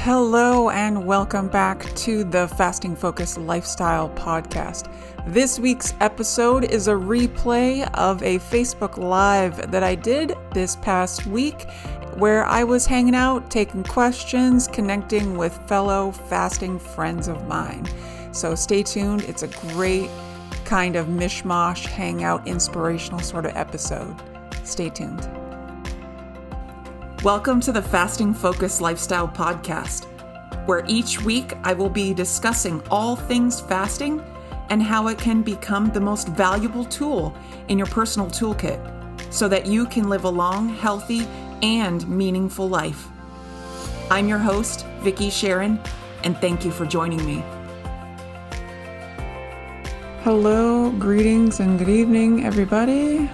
Hello and welcome back to the Fasting Focused Lifestyle Podcast. This week's episode is a replay of a Facebook Live that I did this past week where I was hanging out, taking questions, connecting with fellow fasting friends of mine. So stay tuned. It's a great kind of mishmash, hangout, inspirational sort of episode. Stay tuned. Welcome to the Fasting Focused Lifestyle Podcast, where each week I will be discussing all things fasting and how it can become the most valuable tool in your personal toolkit so that you can live a long, healthy, and meaningful life. I'm your host, Vicki Sharon, and thank you for joining me. Hello, greetings, and good evening, everybody.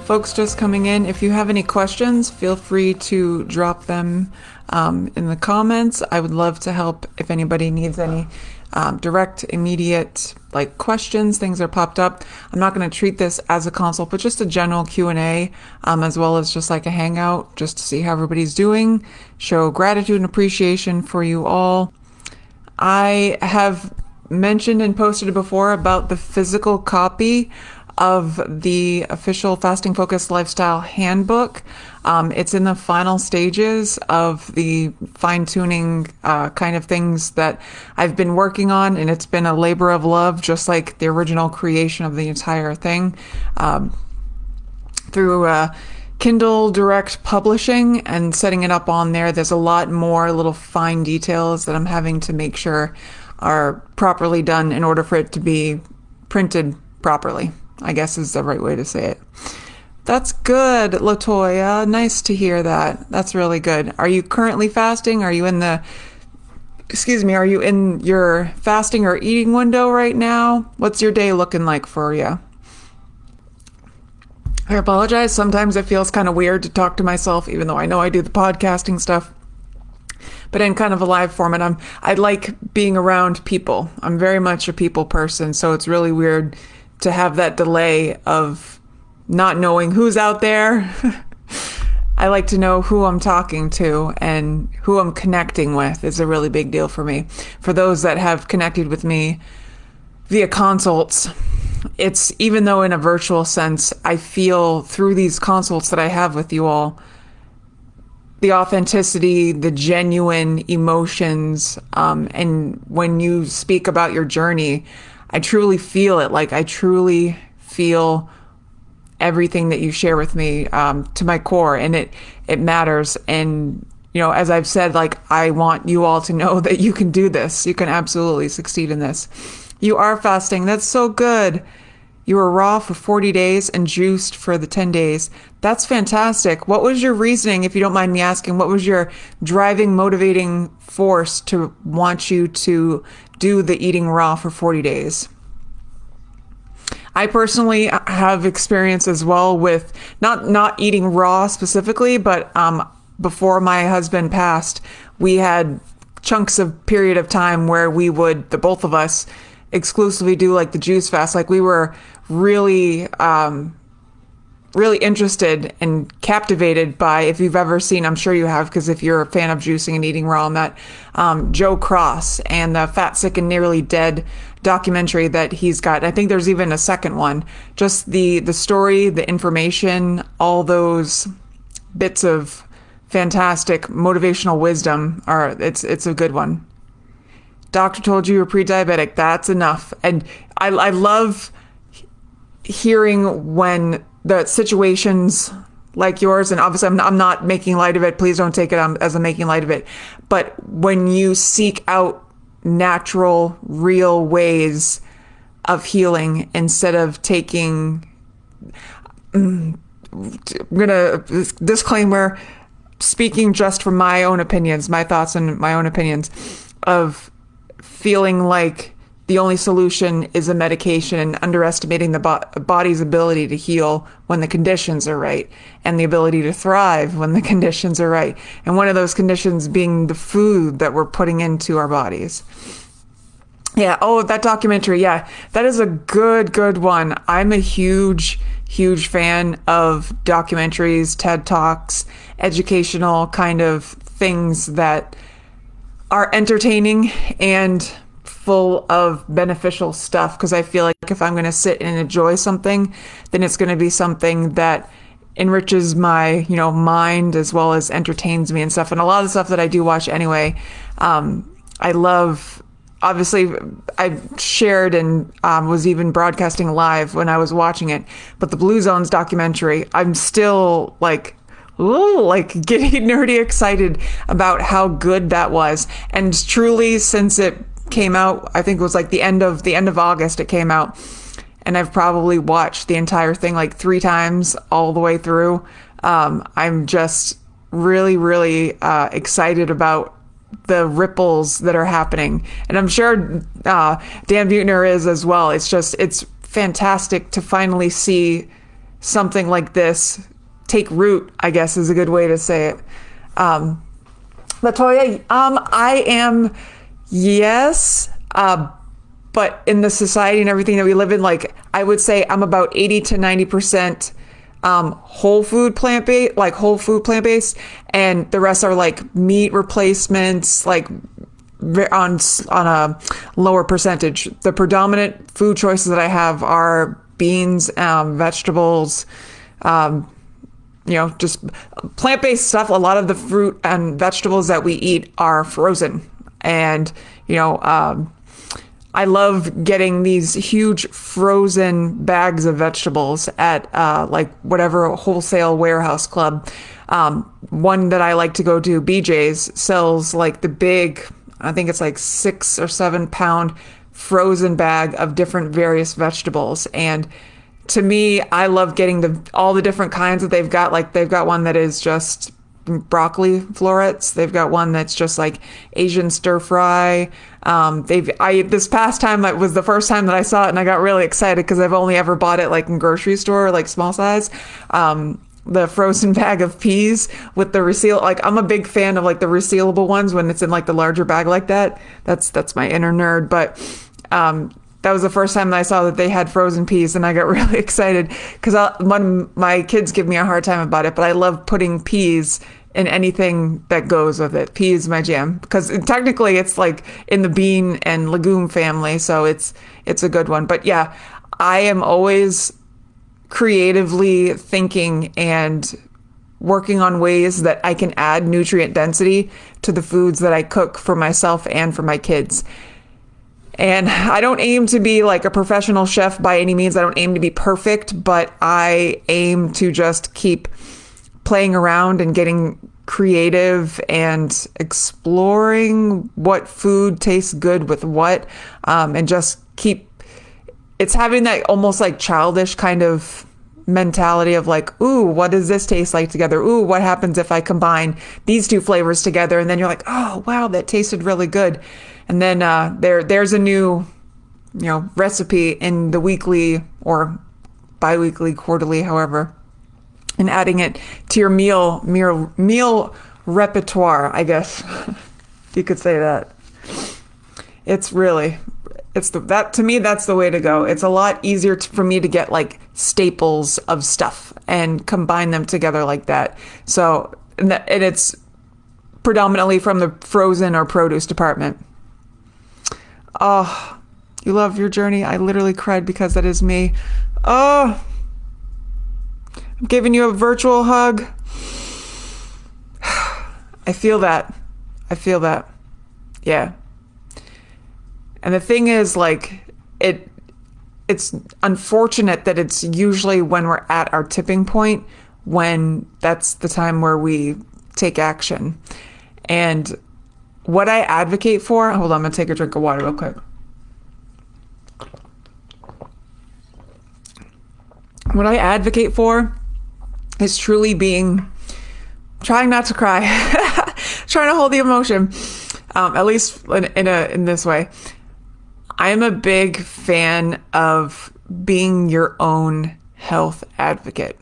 Folks just coming in, if you have any questions, feel free to drop them in the comments. I would love to help if anybody needs any direct, immediate questions, things that popped up. I'm not going to treat this as a consult, but just a general Q&A, as well as just like a hangout, just to see how everybody's doing, show gratitude and appreciation for you all. I have mentioned and posted before about the physical copy of the official Fasting Focused Lifestyle Handbook. It's in the final stages of the fine-tuning kind of things that I've been working on, and it's been a labor of love, just like the original creation of the entire thing. Through Kindle Direct Publishing and setting it up on there, there's a lot more little fine details that I'm having to make sure are properly done in order for it to be printed properly, I guess is the right way to say it. That's good, Latoya. Nice to hear that. That's really good. Are you currently fasting? Are you in your fasting or eating window right now? What's your day looking like for you? I apologize. Sometimes it feels kind of weird to talk to myself, even though I know I do the podcasting stuff. But in kind of a live format, I like being around people. I'm very much a people person, so it's really weird to have that delay of not knowing who's out there. I like to know who I'm talking to and who I'm connecting with is a really big deal for me. For those that have connected with me via consults, it's, even though in a virtual sense, I feel through these consults that I have with you all, the authenticity, the genuine emotions, and when you speak about your journey, I truly feel it. I truly feel everything that you share with me to my core, and it matters. And, as I've said, I want you all to know that you can do this. You can absolutely succeed in this. You are fasting. That's so good. You were raw for 40 days and juiced for the 10 days. That's fantastic. What was your reasoning, if you don't mind me asking? What was your driving, motivating force to want you to do the eating raw for 40 days? I personally have experience as well with not eating raw specifically, but before my husband passed, we had chunks of period of time where we would, the both of us, exclusively do the juice fast. We were really interested and captivated by, if you've ever seen, I'm sure you have, because if you're a fan of juicing and eating raw, that Joe Cross and the Fat, Sick, and Nearly Dead documentary that he's got. I think there's even a second one. Just the story, the information, all those bits of fantastic motivational wisdom it's a good one. Doctor told you were pre-diabetic. That's enough. And I love hearing when the situations like yours, and obviously I'm not making light of it. Please don't take it as I'm making light of it. But when you seek out natural, real ways of healing instead of taking, I'm gonna disclaimer, speaking just from my own opinions, my thoughts and my own opinions, of feeling like the only solution is a medication and underestimating the body's ability to heal when the conditions are right, and the ability to thrive when the conditions are right. And one of those conditions being the food that we're putting into our bodies. Yeah. Oh, that documentary. Yeah, that is a good one. I'm a huge fan of documentaries, TED Talks, educational kind of things that are entertaining and full of beneficial stuff, because I feel like if I'm going to sit and enjoy something, then it's going to be something that enriches my, mind as well as entertains me and stuff. And a lot of the stuff that I do watch anyway, I love. Obviously, I shared and was even broadcasting live when I was watching it. But the Blue Zones documentary, I'm still like, ooh, like getting nerdy excited about how good that was. And truly, since it came out, I think it was like the end of August it came out, and I've probably watched the entire thing like 3 times all the way through. I'm just really, really excited about the ripples that are happening, and I'm sure Dan Buettner is as well. It's fantastic to finally see something like this take root, I guess is a good way to say it. Latoya, I am, yes, but in the society and everything that we live in, like I would say I'm about 80 to 90% whole food plant-based, and the rest are like meat replacements, like on a lower percentage. The predominant food choices that I have are beans, vegetables, just plant-based stuff. A lot of the fruit and vegetables that we eat are frozen, and I love getting these huge frozen bags of vegetables at like whatever wholesale warehouse club. One that I like to go to, BJ's, sells like the big, I think it's like 6 or 7 pound frozen bag of different various vegetables. And to me, I love getting all the different kinds that they've got. Like they've got one that is just broccoli florets. They've got one that's just like Asian stir fry. This past time, it was the first time that I saw it, and I got really excited because I've only ever bought it like in grocery store, like small size. The frozen bag of peas with the reseal. Like I'm a big fan of like the resealable ones when it's in like the larger bag like that. That's my inner nerd. But that was the first time that I saw that they had frozen peas, and I got really excited because my kids give me a hard time about it, but I love putting peas in anything that goes with it. Pea is my jam because technically it's like in the bean and legume family, so it's a good one. But yeah, I am always creatively thinking and working on ways that I can add nutrient density to the foods that I cook for myself and for my kids. And I don't aim to be like a professional chef by any means. I don't aim to be perfect, but I aim to just keep playing around and getting creative and exploring what food tastes good with what, and just it's having that almost like childish kind of mentality of like, ooh, what does this taste like together? Ooh, what happens if I combine these 2 flavors together? And then you're like, oh, wow, that tasted really good. And then there's a new, recipe in the weekly or bi-weekly, quarterly, however, and adding it to your meal repertoire, I guess you could say that. That to me, that's the way to go. It's a lot easier for me to get like staples of stuff and combine them together like that. So, and it's predominantly from the frozen or produce department. Oh, you love your journey. I literally cried because that is me. Oh, I'm giving you a virtual hug. I feel that. Yeah. And the thing is, like, it's unfortunate that it's usually when we're at our tipping point when that's the time where we take action. And what I advocate for, hold on, I'm going to take a drink of water real quick. What I advocate for is truly trying not to cry, trying to hold the emotion, at least in this way. I am a big fan of being your own health advocate,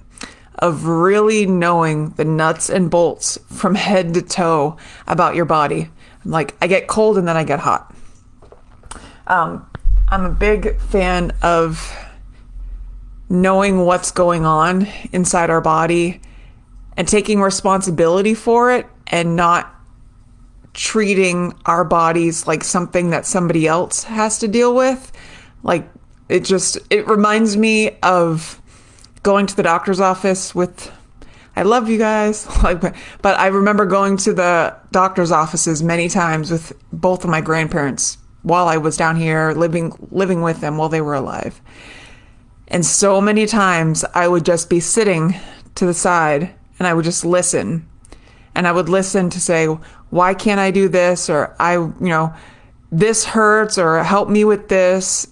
of really knowing the nuts and bolts from head to toe about your body. Like, I get cold and then I get hot. I'm a big fan of knowing what's going on inside our body and taking responsibility for it and not treating our bodies like something that somebody else has to deal with. Like, it reminds me of going to the doctor's office with, I love you guys, but I remember going to the doctor's offices many times with both of my grandparents while I was down here living with them while they were alive. And so many times I would just be sitting to the side and I would just listen. And I would listen to say, why can't I do this? Or this hurts, or help me with this.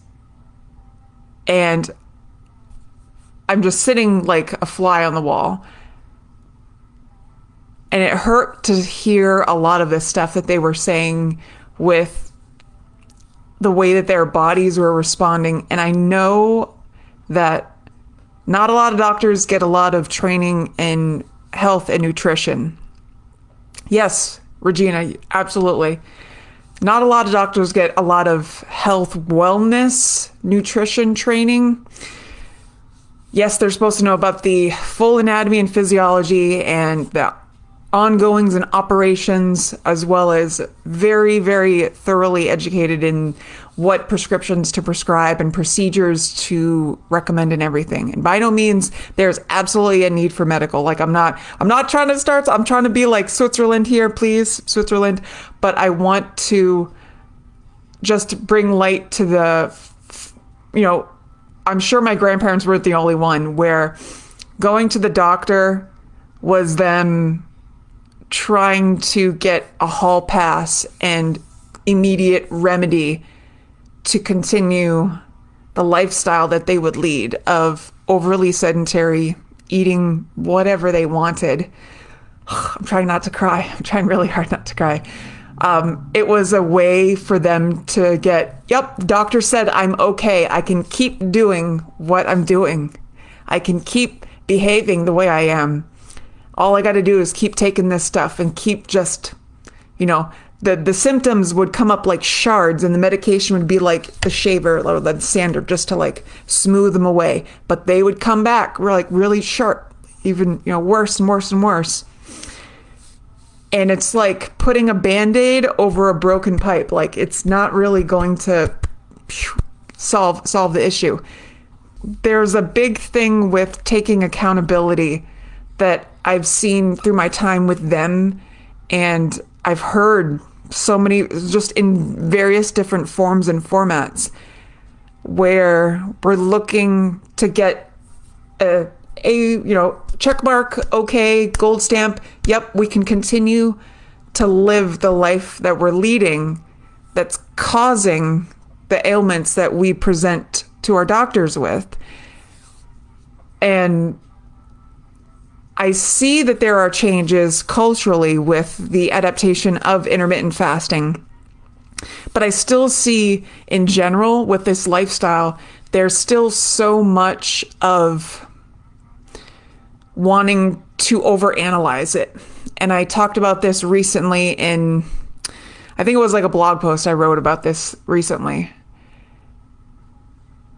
And I'm just sitting like a fly on the wall. And it hurt to hear a lot of this stuff that they were saying with the way that their bodies were responding. And I know that not a lot of doctors get a lot of training in health and nutrition. Yes, Regina, absolutely. Not a lot of doctors get a lot of health, wellness, nutrition training. Yes, they're supposed to know about the full anatomy and physiology and the ongoings and operations, as well as very, very thoroughly educated in what prescriptions to prescribe and procedures to recommend and everything. And by no means there's absolutely a need for medical. Like I'm not trying to I'm trying to be like Switzerland here, please, Switzerland. But I want to just bring light to I'm sure my grandparents weren't the only one where going to the doctor was them trying to get a hall pass and immediate remedy to continue the lifestyle that they would lead of overly sedentary, eating whatever they wanted. I'm trying not to cry. I'm trying really hard not to cry. It was a way for them to get, yep, doctor said I'm okay. I can keep doing what I'm doing. I can keep behaving the way I am. All I got to do is keep taking this stuff and keep just, the symptoms would come up like shards and the medication would be like the shaver or the sander just to like smooth them away. But they would come back really sharp, even, worse and worse and worse. And it's like putting a Band-Aid over a broken pipe. Like it's not really going to solve the issue. There's a big thing with taking accountability that I've seen through my time with them, and I've heard so many just in various different forms and formats where we're looking to get a check mark, okay, gold stamp, yep, we can continue to live the life that we're leading that's causing the ailments that we present to our doctors with. And I see that there are changes culturally with the adaptation of intermittent fasting, but I still see in general with this lifestyle, there's still so much of wanting to overanalyze it. And I talked about this recently in, I think it was like a blog post I wrote about this recently.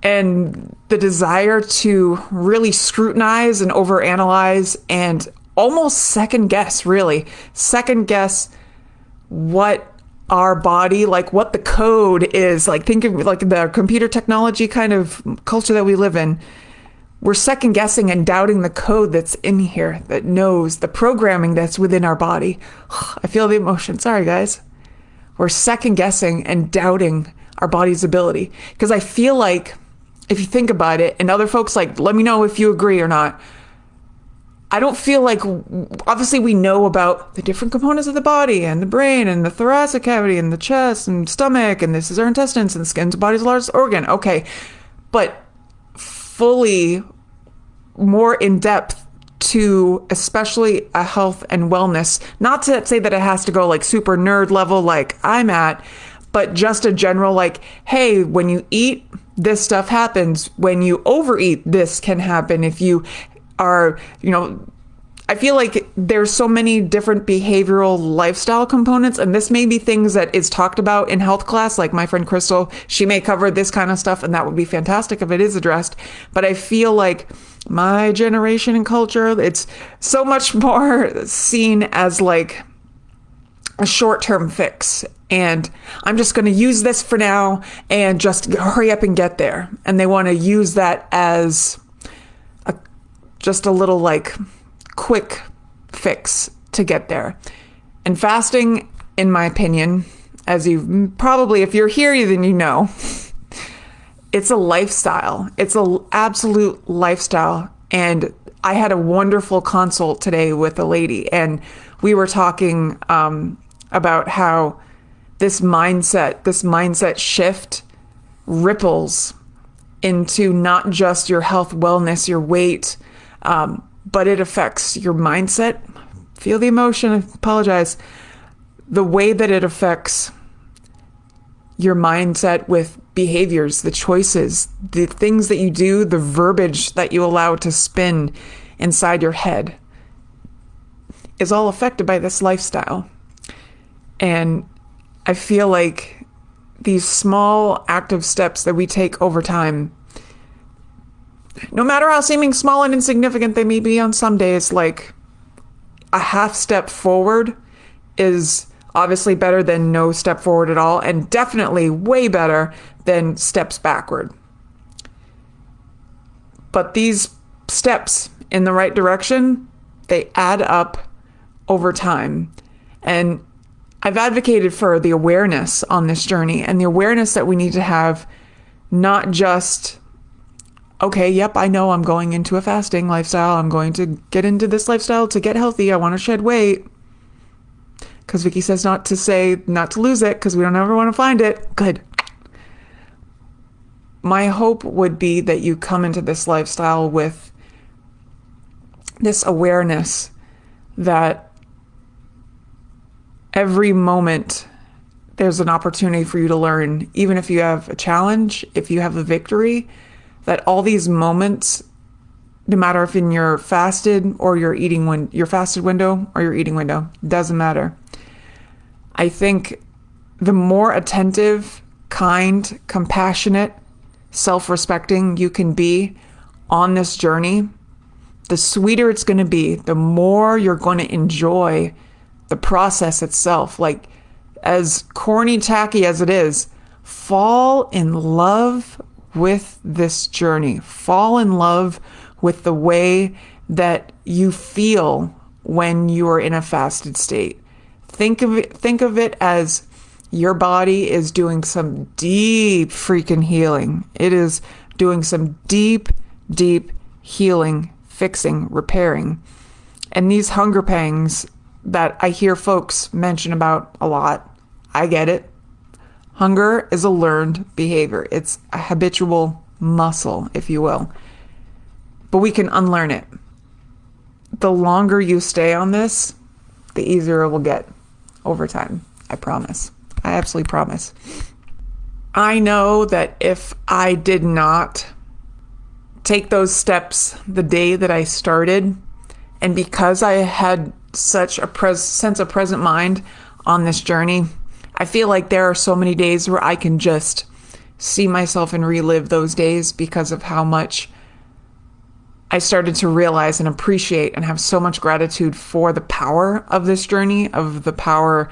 And the desire to really scrutinize and overanalyze and almost second guess what our body, like what the code is. Like think of like the computer technology kind of culture that we live in. We're second guessing and doubting the code that's in here that knows the programming that's within our body. I feel the emotion. Sorry, guys. We're second guessing and doubting our body's ability. Because I feel like if you think about it, and other folks let me know if you agree or not. I don't feel like, obviously we know about the different components of the body and the brain and the thoracic cavity and the chest and stomach, and this is our intestines and the skin's the body's largest organ. Okay. But fully more in depth to especially a health and wellness, not to say that it has to go like super nerd level like I'm at, but just a general hey, when you eat, this stuff happens. When you overeat, this can happen. If you are, I feel like there's so many different behavioral lifestyle components, and this may be things that is talked about in health class, like my friend Crystal, she may cover this kind of stuff, and that would be fantastic if it is addressed. But I feel like my generation and culture, it's so much more seen as a short-term fix. And I'm just going to use this for now and just hurry up and get there. And they want to use that as just a little like quick fix to get there. And fasting, in my opinion, as you probably, if you're here, then you know, it's a lifestyle. It's an absolute lifestyle. And I had a wonderful consult today with a lady, and we were talking about how this mindset shift ripples into not just your health, wellness, your weight, but it affects your mindset. Feel the emotion, I apologize. The way that it affects your mindset with behaviors, the choices, the things that you do, the verbiage that you allow to spin inside your head is all affected by this lifestyle. And I feel like these small active steps that we take over time, no matter how seeming small and insignificant they may be on some days, like a half step forward is obviously better than no step forward at all, and definitely way better than steps backward. But these steps in the right direction, they add up over time. And I've advocated for the awareness on this journey, and the awareness that we need to have, not just, okay, yep, I know I'm going into a fasting lifestyle. I'm going to get into this lifestyle to get healthy. I want to shed weight. Because Vicky says not to lose it, because we don't ever want to find it. Good. My hope would be that you come into this lifestyle with this awareness that every moment there's an opportunity for you to learn, even if you have a challenge, if you have a victory, that all these moments, no matter if in your fasted or your fasted window or your eating window, doesn't matter. I think the more attentive, kind, compassionate, self-respecting you can be on this journey, the sweeter it's going to be, the more you're going to enjoy the process itself. Like, as corny, tacky as it is, fall in love with this journey. Fall in love with the way that you feel when you are in a fasted state. Think of it as your body is doing some deep freaking healing. It is doing some deep, deep healing, fixing, repairing. And these hunger pangs that I hear folks mention about a lot, I get it. Hunger is a learned behavior. It's a habitual muscle, if you will. But we can unlearn it. The longer you stay on this, the easier it will get over time. I promise. I absolutely promise. I know that if I did not take those steps the day that I started, and because I had such a sense of present mind on this journey, I feel like there are so many days where I can just see myself and relive those days because of how much I started to realize and appreciate and have so much gratitude for the power of this journey, of the power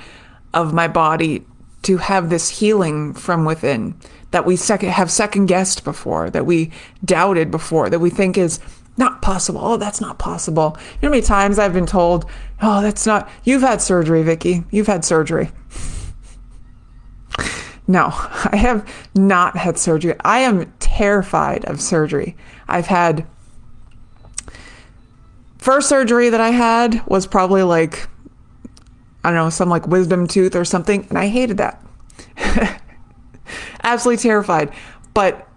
of my body to have this healing from within that we have second guessed before, that we doubted before, that we think is not possible. Oh, that's not possible. You know how many times I've been told, oh, that's not, you've had surgery, Vicky. You've had surgery. No, I have not had surgery. I am terrified of surgery. I've had, first surgery that I had was probably like, I don't know, some like wisdom tooth or something. And I hated that. Absolutely terrified. But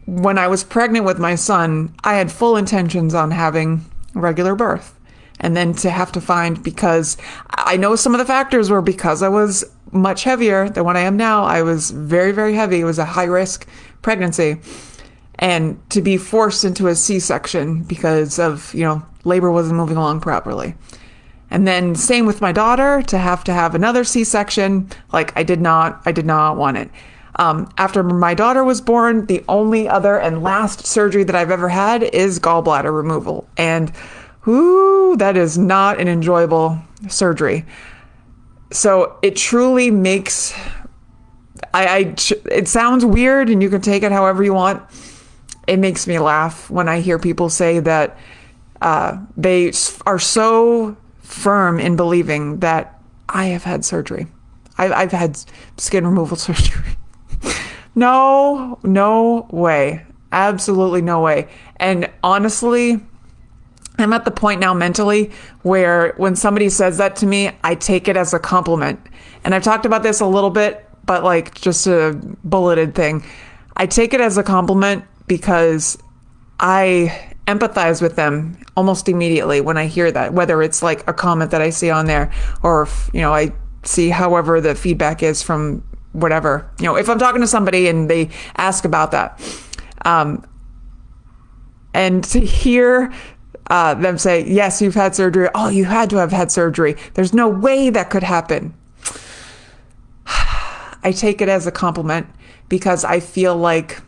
when I was pregnant with my son, I had full intentions on having a regular birth. And then to have to find, because I know some of the factors were because I was much heavier than what I am now. I was very, very heavy. It was a high risk pregnancy. And to be forced into a C-section because of, labor wasn't moving along properly. And then same with my daughter, to have another C-section. Like I did not want it. After my daughter was born, the only other and last surgery that I've ever had is gallbladder removal. And that is not an enjoyable surgery. So it truly makes, it sounds weird and you can take it however you want. It makes me laugh when I hear people say that they are so firm in believing that I have had surgery. I've had skin removal surgery. No way. Absolutely no way. And honestly, I'm at the point now mentally where when somebody says that to me, I take it as a compliment. And I've talked about this a little bit, but like just a bulleted thing. I take it as a compliment because I empathize with them almost immediately when I hear that, whether it's like a comment that I see on there or, if, I see however the feedback is from whatever, if I'm talking to somebody and they ask about that. And to hear them say, yes, you've had surgery. Oh, you had to have had surgery. There's no way that could happen. I take it as a compliment because I feel like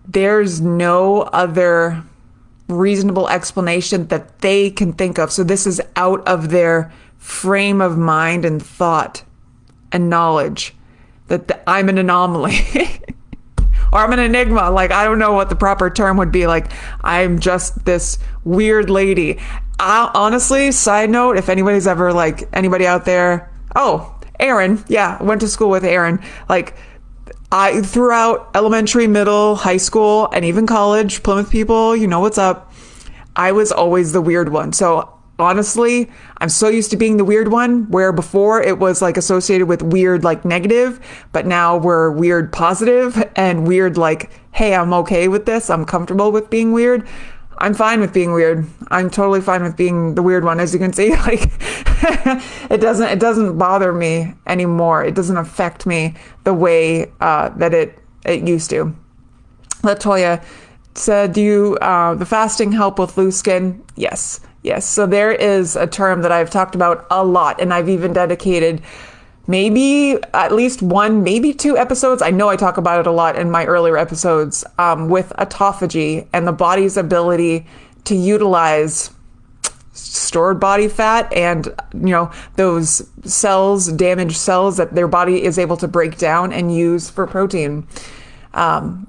there's no other reasonable explanation that they can think of. So this is out of their frame of mind and thought and knowledge that I'm an anomaly. Or I'm an enigma. Like, I don't know what the proper term would be. Like, I'm just this weird lady. Honestly, side note, if anybody's ever like anybody out there, Aaron, yeah, went to school with Aaron. Like, I throughout elementary, middle, high school, and even college, Plymouth people, you know what's up. I was always the weird one. So honestly, I'm so used to being the weird one, where before it was like associated with weird, like negative, but now we're weird positive and weird like, hey, I'm okay with this. I'm comfortable with being weird. I'm fine with being weird. I'm totally fine with being the weird one. As you can see, like it doesn't bother me anymore. It doesn't affect me the way that it used to. Latoya said, do you the fasting help with loose skin? Yes. So there is a term that I've talked about a lot, and I've even dedicated maybe at least one, maybe two episodes. I know I talk about it a lot in my earlier episodes with autophagy and the body's ability to utilize stored body fat and, those cells, damaged cells that their body is able to break down and use for protein.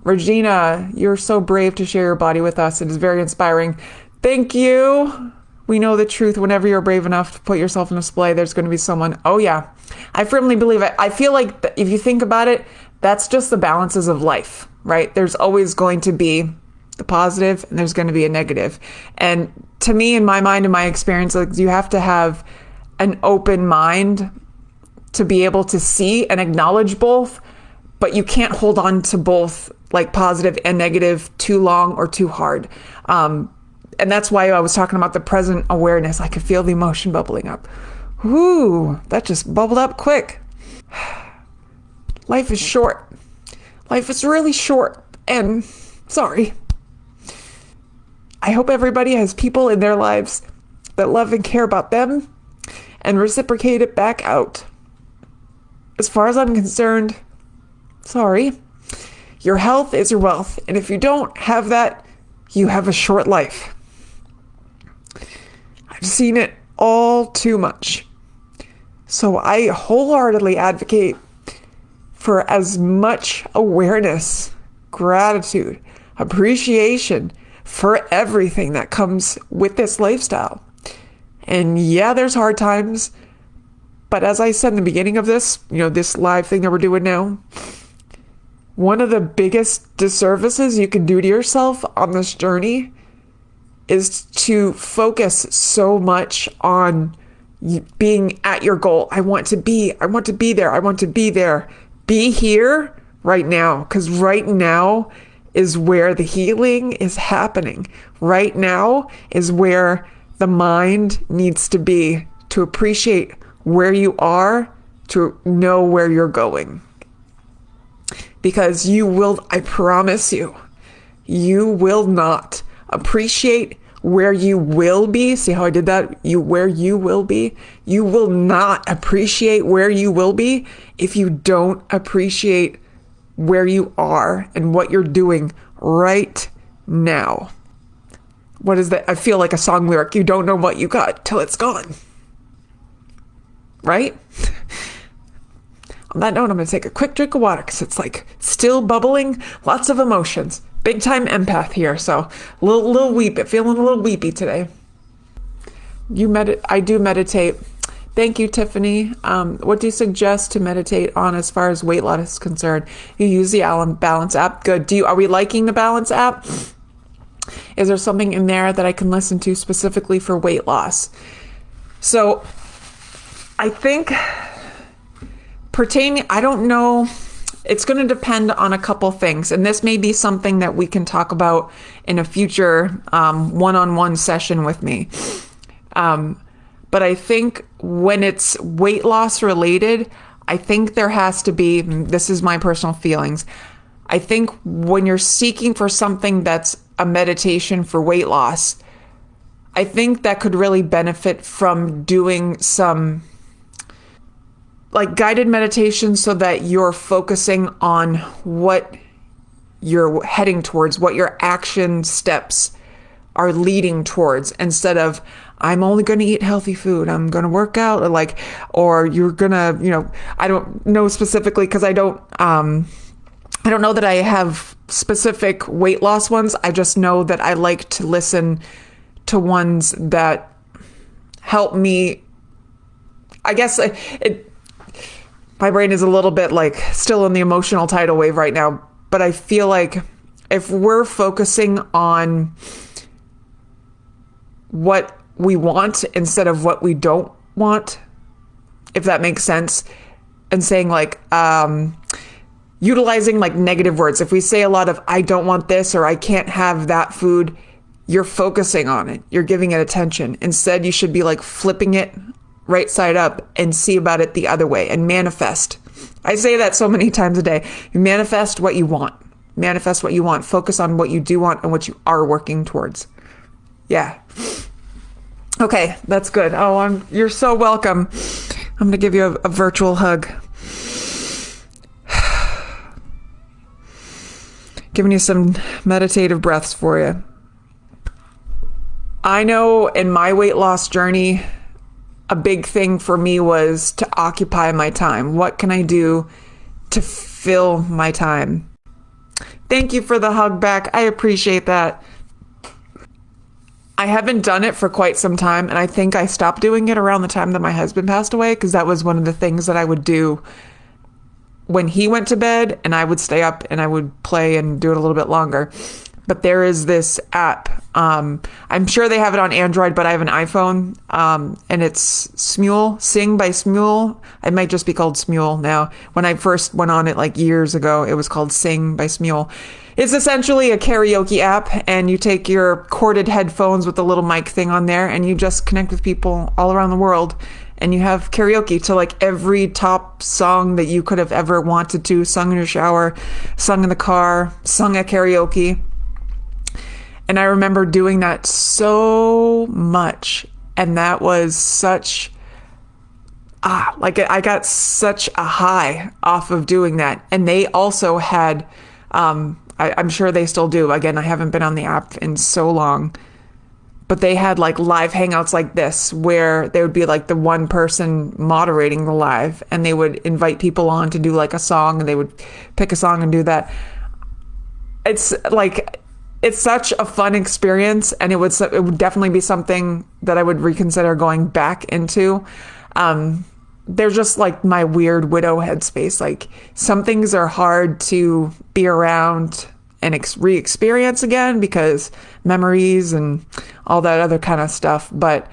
Regina, you're so brave to share your body with us. It is very inspiring. Thank you. We know the truth. Whenever you're brave enough to put yourself on display, there's going to be someone. Oh, yeah. I firmly believe it. I feel like if you think about it, that's just the balances of life, right? There's always going to be the positive and there's going to be a negative. And to me, in my mind, in my experience, like, you have to have an open mind to be able to see and acknowledge both, but you can't hold on to both, like positive and negative, too long or too hard. And that's why I was talking about the present awareness. I could feel the emotion bubbling up. Whoo, that just bubbled up quick. Life is short. Life is really short. And sorry. I hope everybody has people in their lives that love and care about them and reciprocate it back out. As far as I'm concerned, sorry. Your health is your wealth. And if you don't have that, you have a short life. I've seen it all too much. So I wholeheartedly advocate for as much awareness, gratitude, appreciation for everything that comes with this lifestyle. And yeah, there's hard times. But as I said in the beginning of this, this live thing that we're doing now, one of the biggest disservices you can do to yourself on this journey is to focus so much on being at your goal. I want to be there. I want to be there. Be here right now, because right now is where the healing is happening. Right now is where the mind needs to be to appreciate where you are, to know where you're going. Because you will, I promise you will not appreciate where you will be. See how I did that? Where you will be. You will not appreciate where you will be if you don't appreciate where you are and what you're doing right now. What is that? I feel like a song lyric. You don't know what you got till it's gone. right? On that note, I'm going to take a quick drink of water because it's like still bubbling, lots of emotions. Big time empath here, so a little weepy, feeling a little weepy today. I do meditate. Thank you, Tiffany. What do you suggest to meditate on as far as weight loss is concerned? You use the Balance app. Good. Are we liking the Balance app? Is there something in there that I can listen to specifically for weight loss? So I think I don't know. It's going to depend on a couple things. And this may be something that we can talk about in a future one-on-one session with me. But I think when it's weight loss related, I think there has to be, this is my personal feelings, I think when you're seeking for something that's a meditation for weight loss, I think that could really benefit from doing some like guided meditation so that you're focusing on what you're heading towards, what your action steps are leading towards, instead of I'm only going to eat healthy food, I'm going to work out, or you're going to, I don't know specifically because I don't know that I have specific weight loss ones. I just know that I like to listen to ones that help me. I guess my brain is a little bit like still in the emotional tidal wave right now, but I feel like if we're focusing on what we want instead of what we don't want, if that makes sense, and saying like, utilizing like negative words. If we say a lot of, I don't want this, or I can't have that food, you're focusing on it. You're giving it attention. Instead, you should be like flipping it right side up and see about it the other way and manifest. I say that so many times a day. You manifest what you want. Manifest what you want. Focus on what you do want and what you are working towards. Yeah. Okay, that's good. Oh, you're so welcome. I'm going to give you a virtual hug. Giving you some meditative breaths for you. I know in my weight loss journey, a big thing for me was to occupy my time. What can I do to fill my time? Thank you for the hug back. I appreciate that. I haven't done it for quite some time, and I think I stopped doing it around the time that my husband passed away, because that was one of the things that I would do when he went to bed, and I would stay up and I would play and do it a little bit longer. But there is this app. I'm sure they have it on Android, but I have an iPhone, and it's Smule, Sing by Smule. It might just be called Smule now. When I first went on it like years ago, it was called Sing by Smule. It's essentially a karaoke app, and you take your corded headphones with the little mic thing on there, and you just connect with people all around the world, and you have karaoke to like every top song that you could have ever wanted to, sung in your shower, sung in the car, sung at karaoke. And I remember doing that so much, and that was such I got such a high off of doing that. And they also had I'm sure they still do. Again, I haven't been on the app in so long, but they had like live hangouts like this, where they would be like the one person moderating the live, and they would invite people on to do like a song, and they would pick a song and do that. It's such a fun experience, and it would definitely be something that I would reconsider going back into. They're just like my weird widow headspace. Like, some things are hard to be around and re-experience again because memories and all that other kind of stuff. But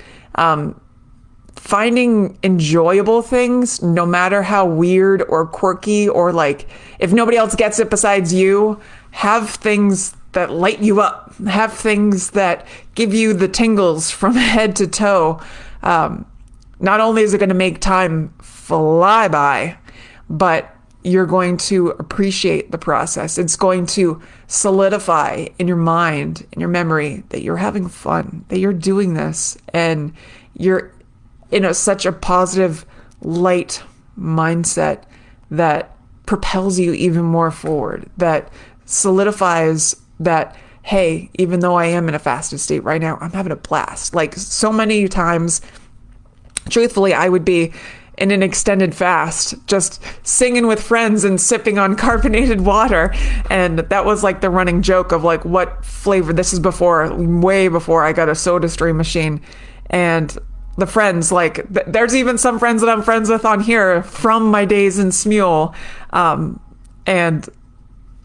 finding enjoyable things, no matter how weird or quirky, or like if nobody else gets it besides you, have things that light you up, have things that give you the tingles from head to toe. Not only is it going to make time fly by, but you're going to appreciate the process. It's going to solidify in your mind, in your memory, that you're having fun, that you're doing this, and you're in such a positive, light mindset that propels you even more forward, that solidifies that, hey, even though I am in a fasted state right now, I'm having a blast. Like, so many times, truthfully, I would be in an extended fast, just singing with friends and sipping on carbonated water. And that was like the running joke of like what flavor. This is way before I got a soda stream machine. And the friends, like there's even some friends that I'm friends with on here from my days in Smule. And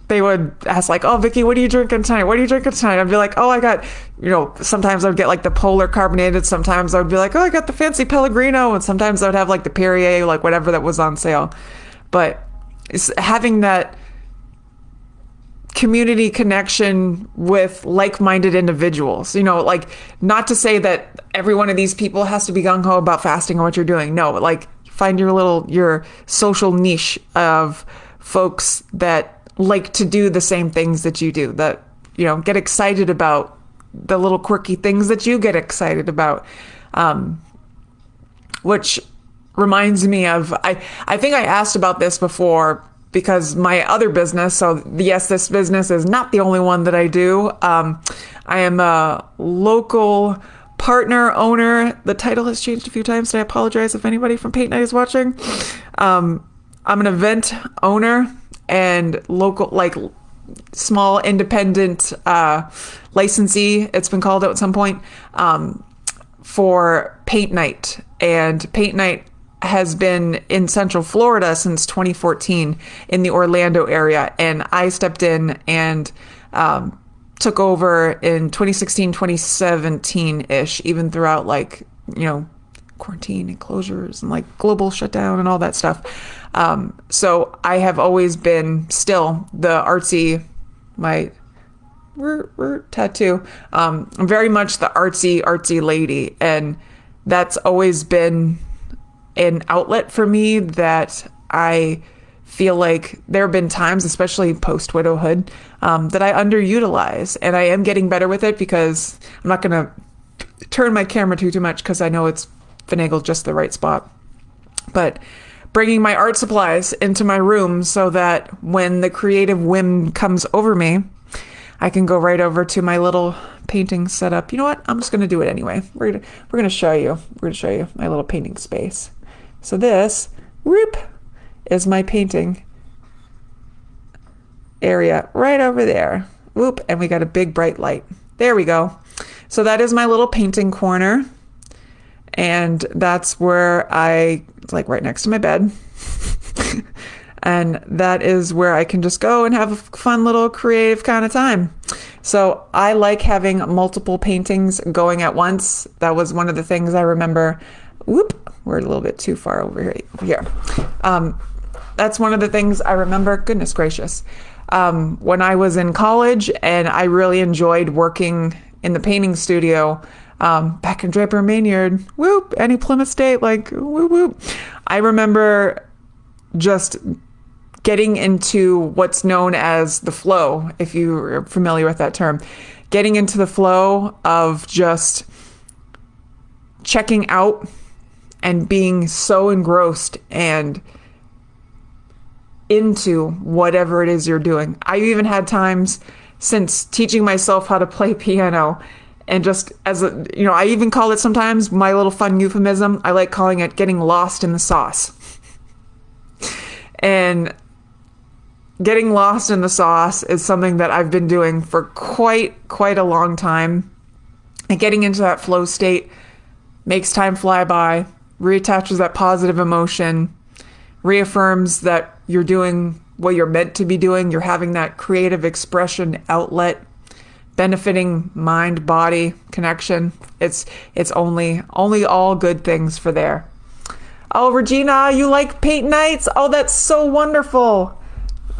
they would ask like, oh, Vicky, what are you drinking tonight? What are you drinking tonight? I'd be like, oh, I got, sometimes I'd get like the Polar carbonated. Sometimes I would be like, oh, I got the fancy Pellegrino. And sometimes I would have like the Perrier, like whatever that was on sale. But it's having that community connection with like-minded individuals, like not to say that every one of these people has to be gung-ho about fasting or what you're doing. No, but like find your social niche of folks that like to do the same things that you do, that, get excited about the little quirky things that you get excited about. Which reminds me of, I think I asked about this before because my other business, so yes, this business is not the only one that I do. I am a local partner owner. The title has changed a few times, and I apologize if anybody from Paint Night is watching. I'm an event owner and local, like small independent licensee, it's been called at some point, for Paint Night. And Paint Night has been in Central Florida since 2014 in the Orlando area. And I stepped in and took over in 2016, 2017-ish, even throughout like, quarantine and closures and like global shutdown and all that stuff. So I have always been still the artsy, my tattoo. I'm very much the artsy lady. And that's always been an outlet for me that I feel like there have been times, especially post widowhood, that I underutilize, and I am getting better with it because I'm not going to turn my camera too much because I know it's finagled just the right spot. But bringing my art supplies into my room so that when the creative whim comes over me, I can go right over to my little painting setup. You know what? I'm just going to do it anyway. We're going to show you. We're going to show you my little painting space. So this, whoop, is my painting area right over there. Whoop, and we got a big bright light. There we go. So that is my little painting corner. And that's where it's like right next to my bed. And that is where I can just go and have a fun little creative kind of time. So I like having multiple paintings going at once. That was one of the things I remember. Whoop, we're a little bit too far over here. That's one of the things I remember. Goodness gracious. When I was in college and I really enjoyed working in the painting studio, back in Draper Maynard, whoop, any Plymouth State, like whoop, whoop. I remember just getting into what's known as the flow, if you're familiar with that term, getting into the flow of just checking out and being so engrossed and into whatever it is you're doing. I've even had times since teaching myself how to play piano, and just as I even call it sometimes, my little fun euphemism, I like calling it getting lost in the sauce. And getting lost in the sauce is something that I've been doing for quite a long time. And getting into that flow state makes time fly by, reattaches that positive emotion, reaffirms that you're doing what you're meant to be doing. You're having that creative expression outlet, benefiting mind, body, connection. It's only all good things for there. Oh, Regina, you like paint nights? Oh, that's so wonderful.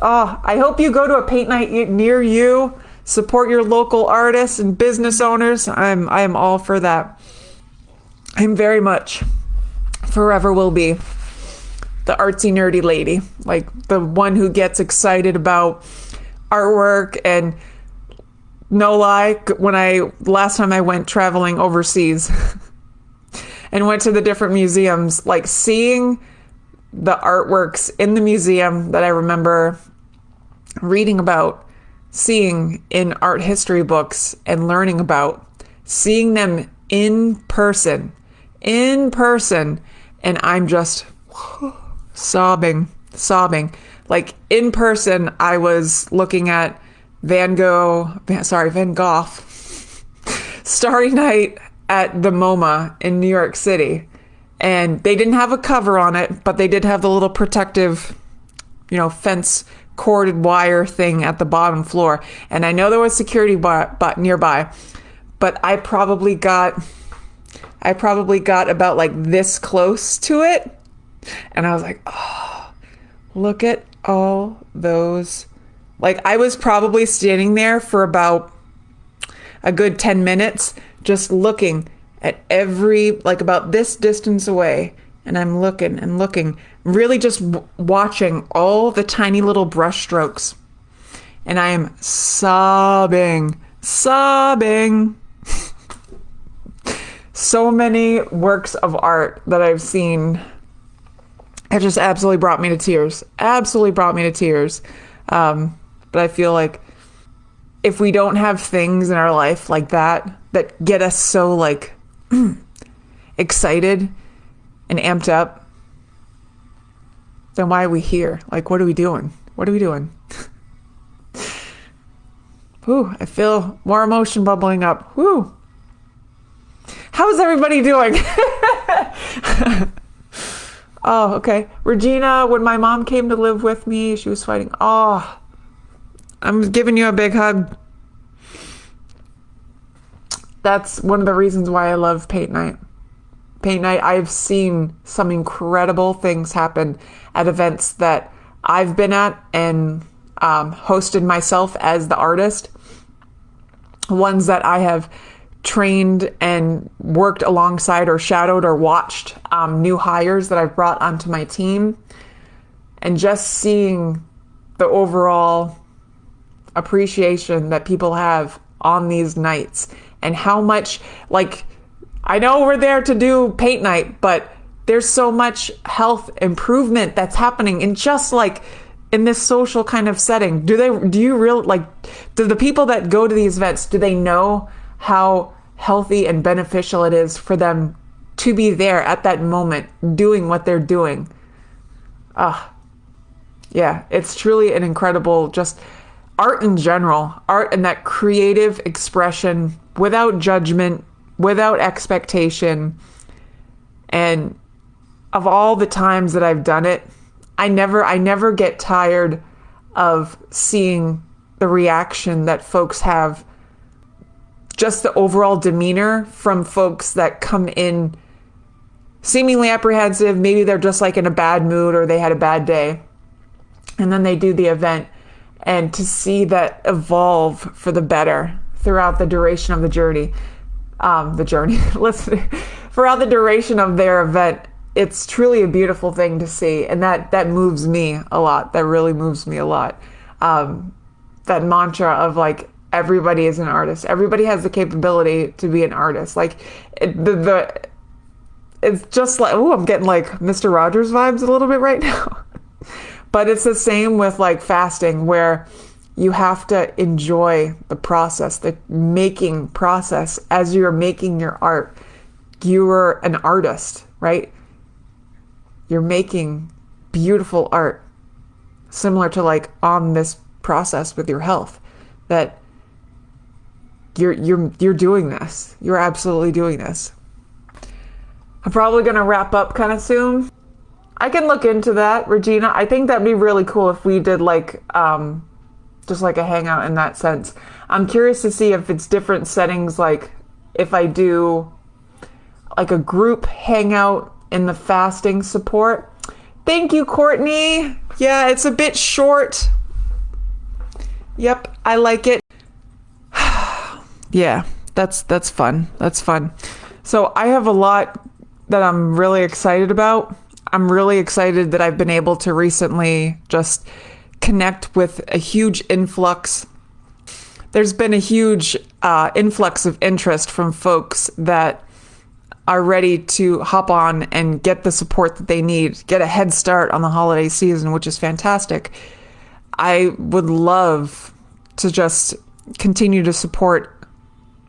Oh, I hope you go to a paint night near you. Support your local artists and business owners. I am all for that. I'm very much, forever will be, the artsy nerdy lady, like the one who gets excited about artwork. And no lie, when last time I went traveling overseas and went to the different museums, like seeing the artworks in the museum that I remember reading about, seeing in art history books and learning about, seeing them in person, and I'm just sobbing. Like in person, I was looking at Van Gogh Starry Night at the MoMA in New York City. And they didn't have a cover on it, but they did have the little protective, fence corded wire thing at the bottom floor. And I know there was security but nearby, but I probably got about like this close to it. And I was like, oh, look at all those. Like I was probably standing there for about a good 10 minutes, just looking at about this distance away. And I'm looking and looking, really just watching all the tiny little brush strokes. And I am sobbing. So many works of art that I've seen have just absolutely brought me to tears. But I feel like if we don't have things in our life like that get us so like excited and amped up, then why are we here? Like, what are we doing? Whew, I feel more emotion bubbling up. Whew. How's everybody doing? Oh, okay. Regina, when my mom came to live with me, she was fighting. Oh, I'm giving you a big hug. That's one of the reasons why I love paint night. Paint night, I've seen some incredible things happen at events that I've been at and hosted myself as the artist. Ones that I have trained and worked alongside or shadowed or watched new hires that I've brought onto my team. And just seeing the overall appreciation that people have on these nights and how much, like, I know we're there to do paint night, but there's so much health improvement that's happening in just like in this social kind of setting. Do the people that go to these events, do they know how healthy and beneficial it is for them to be there at that moment doing what they're doing? Yeah, it's truly an incredible, just art in general, art and that creative expression without judgment, without expectation. And of all the times that I've done it, I never get tired of seeing the reaction that folks have, just the overall demeanor from folks that come in seemingly apprehensive. Maybe they're just like in a bad mood or they had a bad day. And then they do the event, and to see that evolve for the better throughout the duration of the journey, throughout the duration of their event, it's truly a beautiful thing to see. And that moves me a lot. That really moves me a lot. That mantra of like, everybody is an artist. Everybody has the capability to be an artist. Like it's just like, oh, I'm getting like Mr. Rogers vibes a little bit right now. But it's the same with like fasting, where you have to enjoy the process, the making process. As you're making your art, you're an artist, right? You're making beautiful art, similar to like on this process with your health, that you're doing this. You're absolutely doing this. I'm probably going to wrap up kind of soon. I can look into that, Regina. I think that'd be really cool if we did like, just like a hangout in that sense. I'm curious to see if it's different settings, like if I do like a group hangout in the fasting support. Thank you, Courtney. Yeah, it's a bit short. Yep, I like it. Yeah, that's fun. That's fun. So I have a lot that I'm really excited about. I'm really excited that I've been able to recently just connect with a huge influx. There's been a huge influx of interest from folks that are ready to hop on and get the support that they need, get a head start on the holiday season, which is fantastic. I would love to just continue to support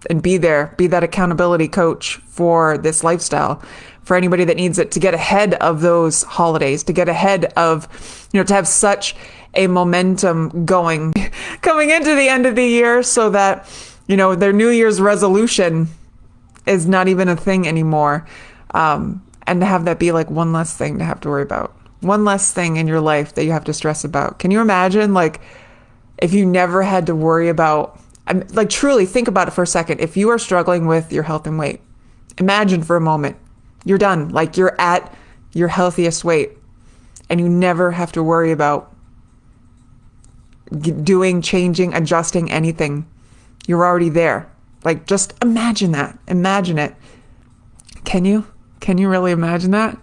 and be there, be that accountability coach for this lifestyle, for anybody that needs it, to get ahead of those holidays, to get ahead of, to have such a momentum going coming into the end of the year, so that, their New Year's resolution is not even a thing anymore. And to have that be like one less thing to have to worry about, one less thing in your life that you have to stress about. Can you imagine, like, if you never had to worry about, like, truly think about it for a second. If you are struggling with your health and weight, imagine for a moment, you're done. Like, you're at your healthiest weight and you never have to worry about doing, changing, adjusting anything. You're already there. Like, just imagine that. Imagine it. Can you really imagine that?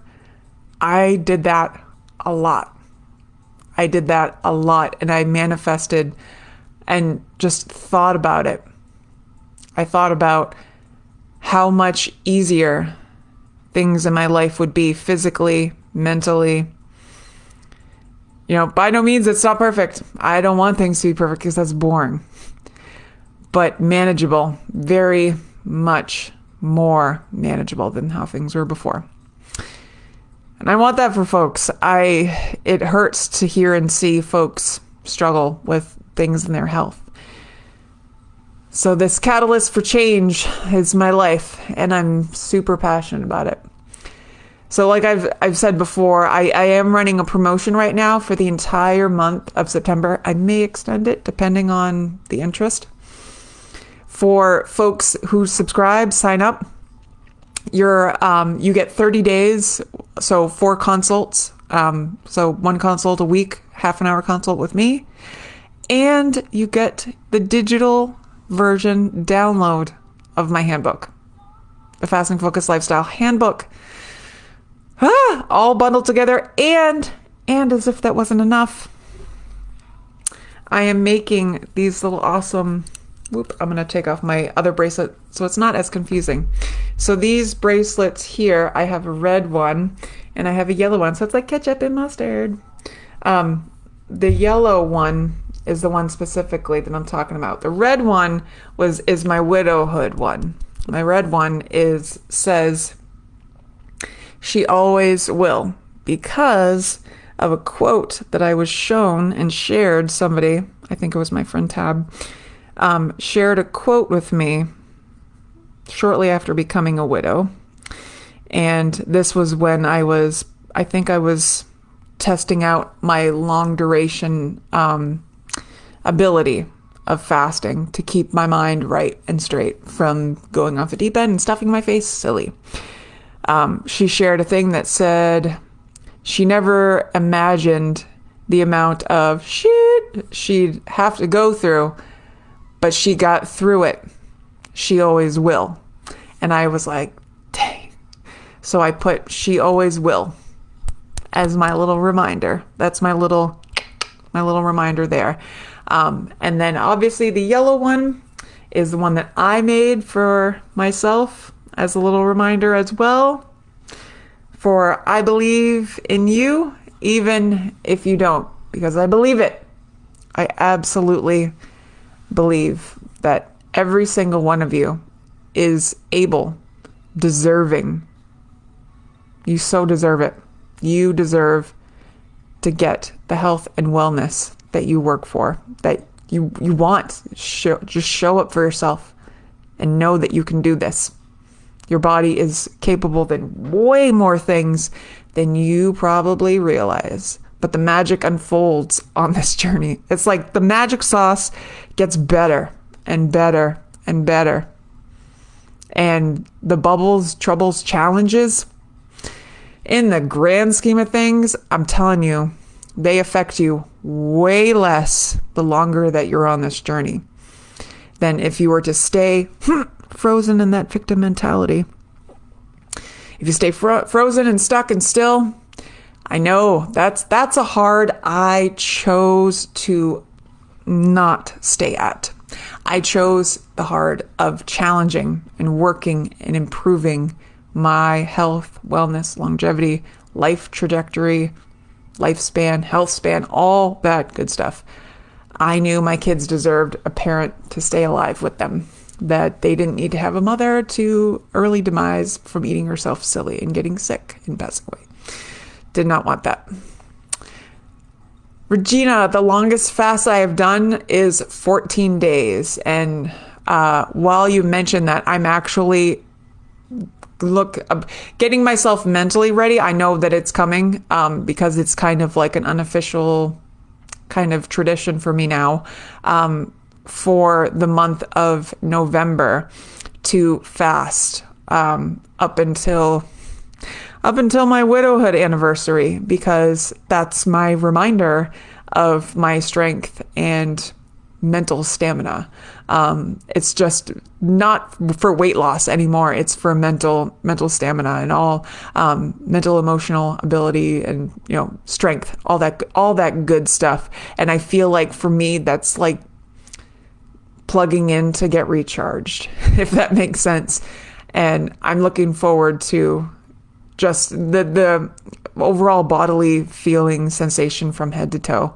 I did that a lot. And I manifested and just thought about it. I thought about how much easier things in my life would be physically, mentally. By no means it's not perfect. I don't want things to be perfect because that's boring. But manageable, very much more manageable than how things were before. And I want that for folks. It hurts to hear and see folks struggle with things in their health. So this catalyst for change is my life, and I'm super passionate about it. So like I've said before, I am running a promotion right now for the entire month of September. I may extend it depending on the interest. For folks who subscribe, sign up. You get 30 days, so 4 consults. So 1 consult a week, half an hour consult with me. And you get the digital version download of my handbook, the Fasting Focused Lifestyle Handbook. All bundled together. And as if that wasn't enough, I am making these little awesome, I'm going to take off my other bracelet so it's not as confusing. So these bracelets here, I have a red one and I have a yellow one. So it's like ketchup and mustard. The yellow one is the one specifically that I'm talking about. The red one is my widowhood one. My red one says, "She always will," because of a quote that I was shown and shared. Somebody, I think it was my friend Tab, shared a quote with me shortly after becoming a widow. And this was when I think I was testing out my long duration ability of fasting to keep my mind right and straight from going off the deep end and stuffing my face silly. She shared a thing that said she never imagined the amount of shit she'd have to go through, but she got through it. She always will. And I was like, dang. So I put "she always will" as my little reminder. That's my little reminder there. And then obviously the yellow one is the one that I made for myself as a little reminder as well. For I believe in you, even if you don't, because I believe it. I absolutely believe that every single one of you is able, deserving. You so deserve it. You deserve to get the health and wellness that you work for, that you want. Just show up for yourself and know that you can do this. Your body is capable of way more things than you probably realize. But the magic unfolds on this journey. It's like the magic sauce gets better and better and better. And the bubbles, troubles, challenges, in the grand scheme of things, I'm telling you, they affect you way less the longer that you're on this journey than if you were to stay frozen in that victim mentality. If you stay frozen and stuck and still, I know that's a hard I chose to not stay at. I chose the hard of challenging and working and improving my health, wellness, longevity, life trajectory, lifespan, health span, all that good stuff. I knew my kids deserved a parent to stay alive with them. that they didn't need to have a mother to early demise from eating herself silly and getting sick and passing away. Did not want that. Regina, the longest fast I have done is 14 days. And while you mentioned that, I'm actually getting myself mentally ready. I know that it's coming because it's kind of like an unofficial kind of tradition for me now, for the month of November to fast up until my widowhood anniversary, because that's my reminder of my strength and mental stamina. It's just not for weight loss anymore. It's for mental stamina and all mental, emotional ability and, strength, all that good stuff. And I feel like for me, that's like plugging in to get recharged, if that makes sense. And I'm looking forward to just the overall bodily feeling sensation from head to toe,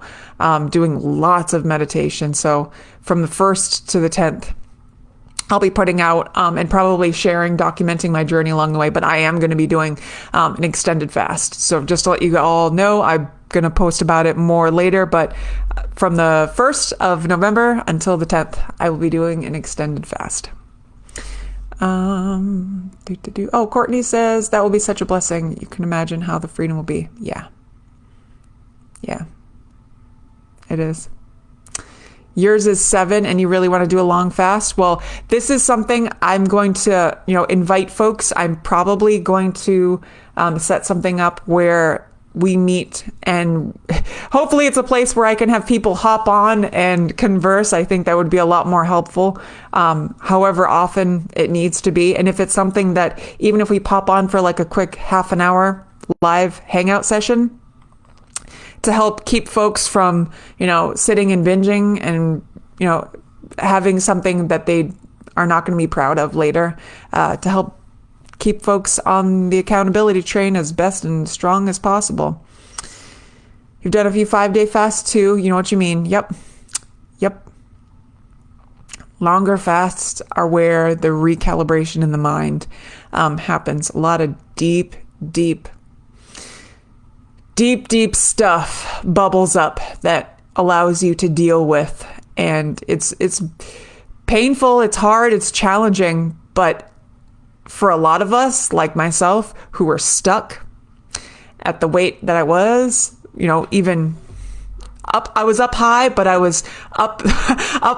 doing lots of meditation. So from the 1st to the 10th, I'll be putting out and probably documenting my journey along the way, but I am going to be doing an extended fast. So just to let you all know, I'm going to post about it more later, but from the 1st of November until the 10th, I will be doing an extended fast. Oh, Courtney says that will be such a blessing. You can imagine how the freedom will be. Yeah, it is. Yours is 7 and you really want to do a long fast. Well, this is something I'm going to, invite folks. I'm probably going to set something up where we meet, and hopefully it's a place where I can have people hop on and converse. I think that would be a lot more helpful, however often it needs to be. And if it's something that, even if we pop on for like a quick half an hour live hangout session to help keep folks from, sitting and binging and, having something that they are not going to be proud of later, to help keep folks on the accountability train as best and strong as possible. You've done a few 5-day fasts too. You know what you mean. Yep. Longer fasts are where the recalibration in the mind happens. A lot of deep stuff bubbles up that allows you to deal with. And it's painful, it's hard, it's challenging, but for a lot of us, like myself, who were stuck at the weight that I was, even up, I was up high, but I was up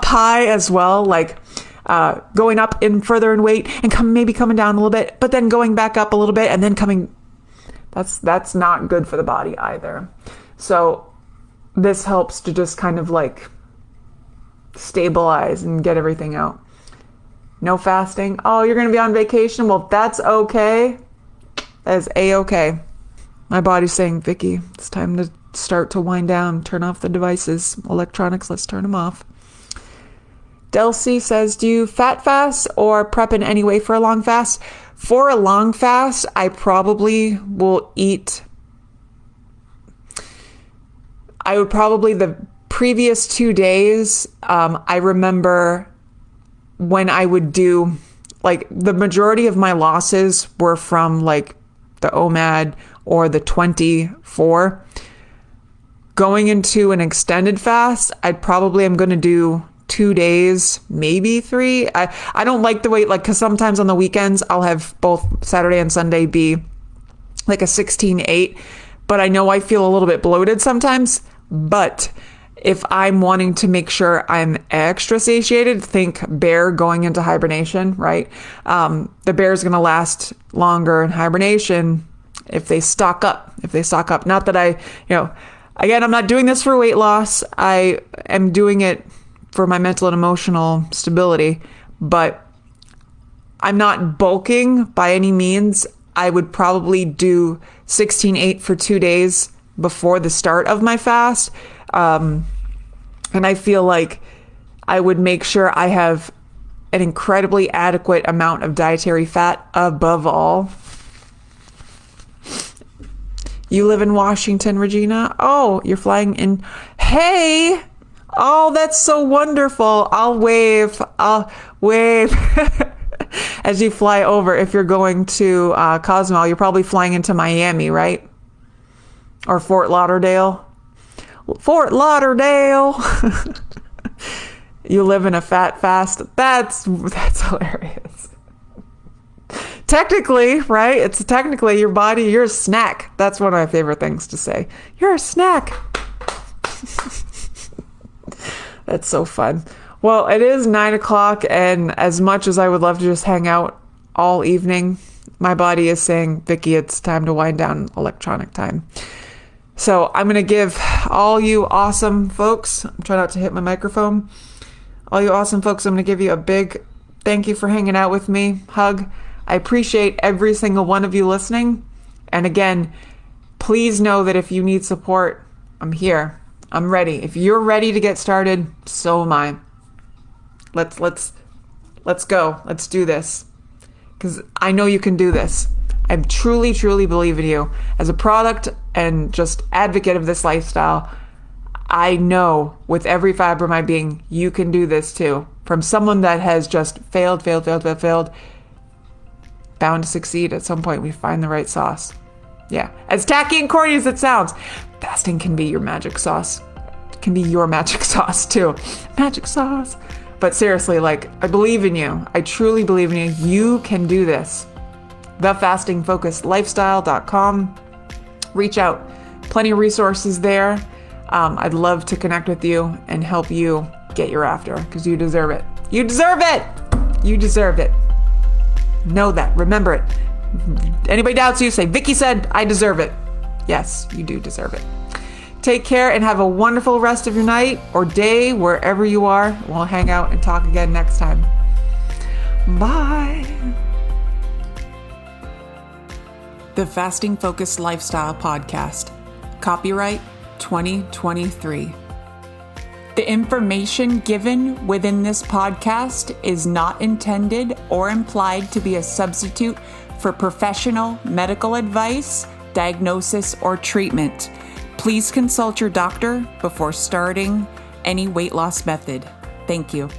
high as well, like going up in further in weight and maybe coming down a little bit, but then going back up a little bit and then coming. That's not good for the body either. So this helps to just kind of like stabilize and get everything out. No fasting. Oh, you're going to be on vacation? Well, that's okay. That is A-okay. My body's saying, Vicky, it's time to start to wind down. Turn off the devices. Electronics, let's turn them off. Delcy says, do you fat fast or prep in any way for a long fast? For a long fast, I probably will eat. I would probably, the previous 2 days, I remember when I would do, like, the majority of my losses were from like the OMAD or the 24. Going into an extended fast, I'm going to do 2 days, maybe 3. I don't like the weight, like, because sometimes on the weekends I'll have both Saturday and Sunday be like a 16-8, but I know I feel a little bit bloated sometimes. But if I'm wanting to make sure I'm extra satiated, think bear going into hibernation, right? The bear's going to last longer in hibernation if they stock up. Not that again, I'm not doing this for weight loss. I am doing it for my mental and emotional stability, but I'm not bulking by any means. I would probably do 16-8 for 2 days before the start of my fast. And I feel like I would make sure I have an incredibly adequate amount of dietary fat above all. You live in Washington, Regina? Oh, you're flying in. Hey, Oh, that's so wonderful. I'll wave. As you fly over. If you're going to Cozumel, you're probably flying into Miami, right? Or Fort Lauderdale. Fort Lauderdale. You live in a fat fast. That's hilarious. Technically, right? It's technically your body, you're a snack. That's one of my favorite things to say. You're a snack. That's so fun. Well, it is 9:00, and as much as I would love to just hang out all evening, my body is saying, Vicki, it's time to wind down electronic time. So I'm going to give all you awesome folks, I'm trying not to hit my microphone, all you awesome folks, I'm going to give you a big thank you for hanging out with me, hug. I appreciate every single one of you listening. And again, please know that if you need support, I'm here. I'm ready. If you're ready to get started, so am I. Let's go. Let's do this. Because I know you can do this. I truly, truly believe in you. As a product and just advocate of this lifestyle, I know with every fiber of my being, you can do this too. From someone that has just failed, bound to succeed. At some point, we find the right sauce. Yeah. As tacky and corny as it sounds, fasting can be your magic sauce. It can be your magic sauce too. Magic sauce. But seriously, like, I believe in you. I truly believe in you. You can do this. TheFastingFocusLifestyle.com. Reach out. Plenty of resources there. I'd love to connect with you and help you get your after, because you deserve it. You deserve it. You deserve it. Know that. Remember it. Anybody doubts you, say, Vicki said, I deserve it. Yes, you do deserve it. Take care and have a wonderful rest of your night or day wherever you are. We'll hang out and talk again next time. Bye. The Fasting Focused Lifestyle Podcast. Copyright 2023. The information given within this podcast is not intended or implied to be a substitute for professional medical advice, diagnosis, or treatment. Please consult your doctor before starting any weight loss method. Thank you.